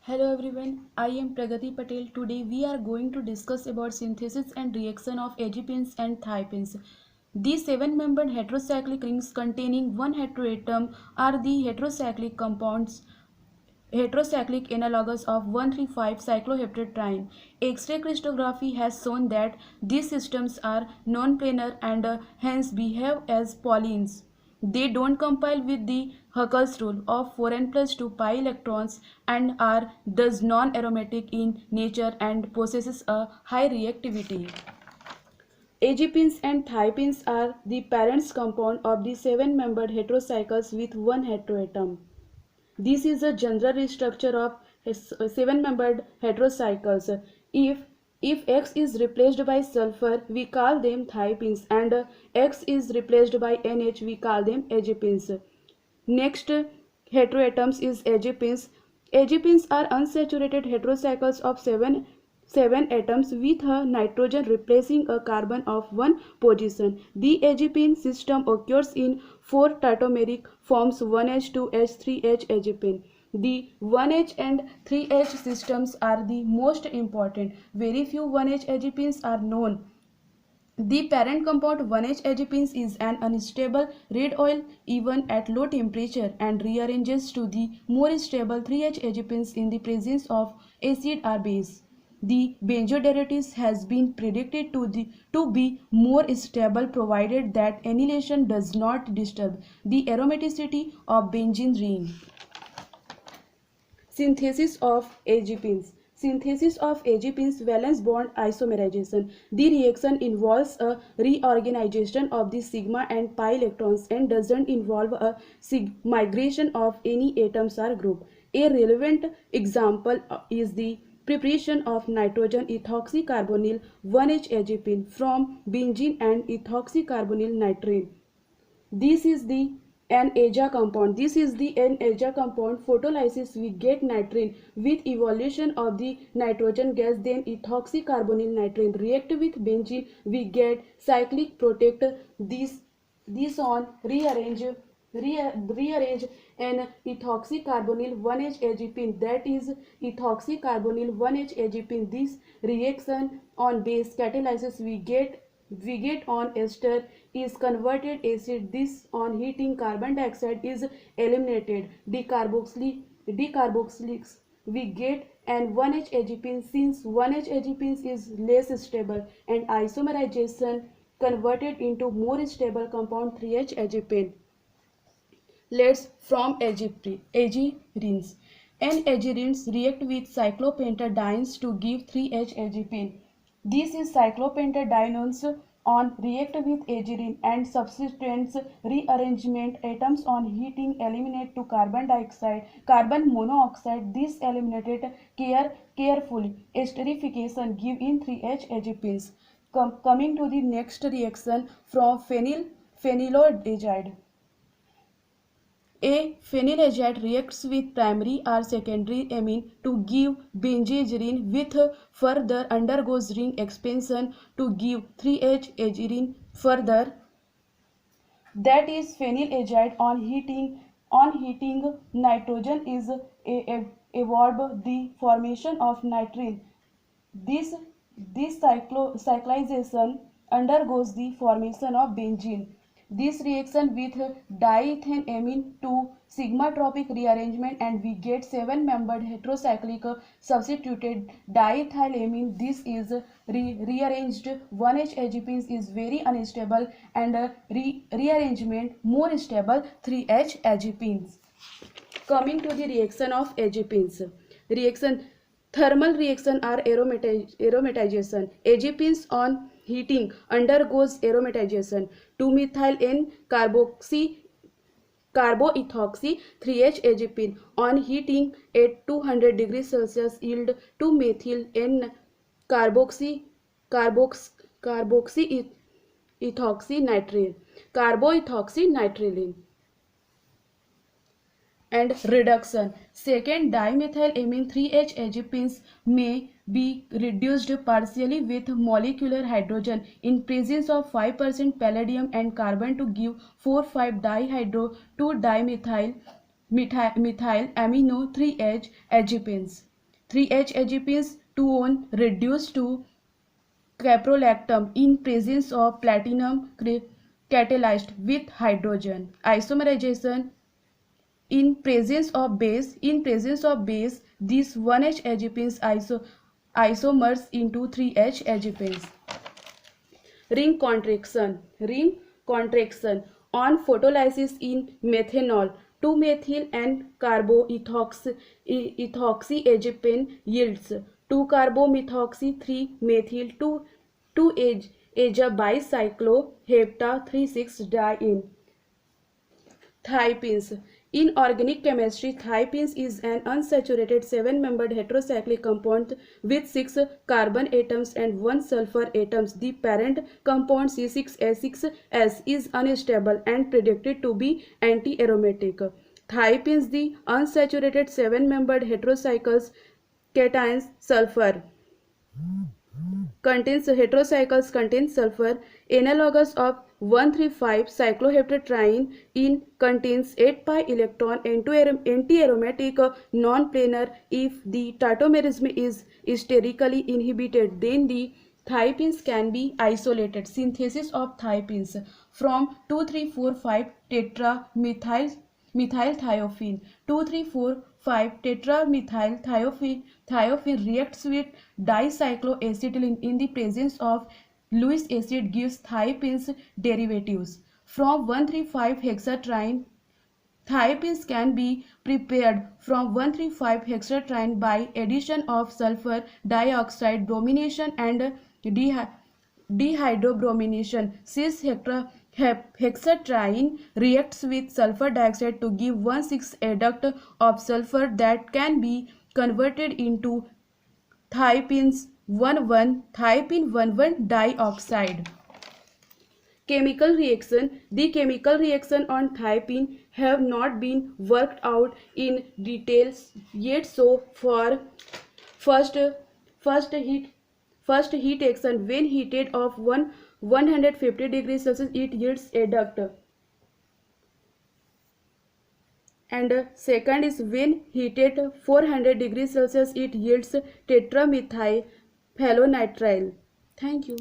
Hello everyone, I am Pragati Patel. Today we are going to discuss about synthesis and reaction of agipins and thiophins. These seven-membered heterocyclic rings containing one heteroatom are the heterocyclic compounds, heterocyclic analogues of 1,3,5 cycloheptadienyl. X-ray crystallography has shown that these systems are non-planar and hence behave as polyenes. They don't compile with the Huckel's rule of 4n plus 2 pi electrons and are thus non-aromatic in nature and possesses a high reactivity. Agipins and thiophins are the parents compound of the seven-membered heterocycles with one heteroatom. This is a general restructure of seven-membered heterocycles. If X is replaced by sulfur, we call them thiophins, and X is replaced by NH, we call them agipins. Next heteroatoms is agipins. Agipins are unsaturated heterocycles of seven atoms with a nitrogen replacing a carbon of one position. The agipin system occurs in four tautomeric forms 1H, 2H, 3H agipin. The 1H and 3H systems are the most important. Very few 1H agipins are known. The parent compound 1H agipins is an unstable red oil even at low temperature and rearranges to the more stable 3H agipins in the presence of acid or base. The benzodiazepines has been predicted to be more stable provided that annihilation does not disturb the aromaticity of benzene ring. Synthesis of agipins. Synthesis of agipins valence bond isomerization. The reaction involves a reorganization of the sigma and pi electrons and doesn't involve a migration of any atoms or group. A relevant example is the preparation of nitrogen ethoxycarbonyl 1H agipin from benzene and ethoxycarbonyl nitrate. This is the N-AJA compound. This is the N-AJA compound. Photolysis we get nitrine. With evolution of the nitrogen gas, then ethoxycarbonyl nitrine. React with benzene, we get cyclic protect. This on rearrange an ethoxycarbonyl 1H agipin, that is ethoxycarbonyl 1H agipin. This reaction on base catalysis we get on ester is converted acid. This on heating carbon dioxide is eliminated. Decarboxylics we get an 1H agipin. Since 1H agipin is less stable and isomerization converted into more stable compound 3H agipin. Let's from agirins. N-agirins react with cyclopentadienes to give 3H agipin. This is cyclopentadienes on react with agirin and substituents rearrangement atoms on heating eliminate to carbon monoxide. This eliminated carefully esterification give in 3H agipins. Coming to the next reaction from phenylazide. A phenylazide reacts with primary or secondary amine to give benzagirin with further undergoes ring expansion to give 3H agirin further. That is phenylazide on heating nitrogen is evolve the formation of nitrine. This cyclization undergoes the formation of benzene. This reaction with diethylamine to sigmatropic rearrangement and we get seven-membered heterocyclic substituted diethylamine. This is rearranged 1H agipins is very unstable and rearrangement more stable 3H agipins. Coming to the reaction of agipins. Thermal reaction or aromatization. Agipins on heating undergoes aromatization. 2-methyl N carboethoxy 3H agipin on heating at 200 degrees Celsius yield 2-methyl N carboxy ethoxy nitrate. Carboethoxy nitrate. And reduction. Second dimethylamine 3H agipins may be reduced partially with molecular hydrogen in presence of 5% palladium and carbon to give 4,5-dihydro 2-dimethyl methyl amino 3H agipins. 3H Agipins 2-on reduced to caprolactam in presence of platinum catalyzed with hydrogen. Isomerization in presence of base. In presence of base, these 1H agipins isomers into 3H agipins. Ring contraction. Ring contraction on photolysis in methanol. 2-methyl and carboethoxyagipine yields 2-carbomethoxy 3-methyl 2-aja bicyclohepta 3,6-diene. Thiopenes. In organic chemistry, thiopenes is an unsaturated 7-membered heterocyclic compound with 6 carbon atoms and 1 sulfur atoms. The parent compound C6H6S is unstable and predicted to be anti-aromatic. Thiopenes, the unsaturated 7-membered heterocycles cations sulfur. Heterocycles contain sulfur, analogous of 1,3,5 cycloheptatriene in contains 8 pi electron, anti-aromatic, non-planar. If the tautomerism is sterically inhibited, then the thiopenes can be isolated. Synthesis of thiopenes from 2,3,4,5 tetramethyl-thiophene. 2,3,4,5 tetramethyl-thiophene reacts with dicycloacetylene in the presence of Lewis acid gives thiopenes derivatives. From 1,3,5 hexatriene, thiopenes can be prepared from 1,3,5 hexatriene by addition of sulfur dioxide bromination and dehydrobromination. Cis-hexatriene reacts with sulfur dioxide to give 1,6 adduct of sulfur that can be converted into thiopenes 1,1 thiopene 1,1 dioxide. Chemical reaction. The chemical reaction on thiopene have not been worked out in details yet. So for first heat action, when heated of 150 degrees Celsius, it yields adduct. And second is when heated 400 degrees Celsius, it yields tetramethyl phenolnitrile. Thank you.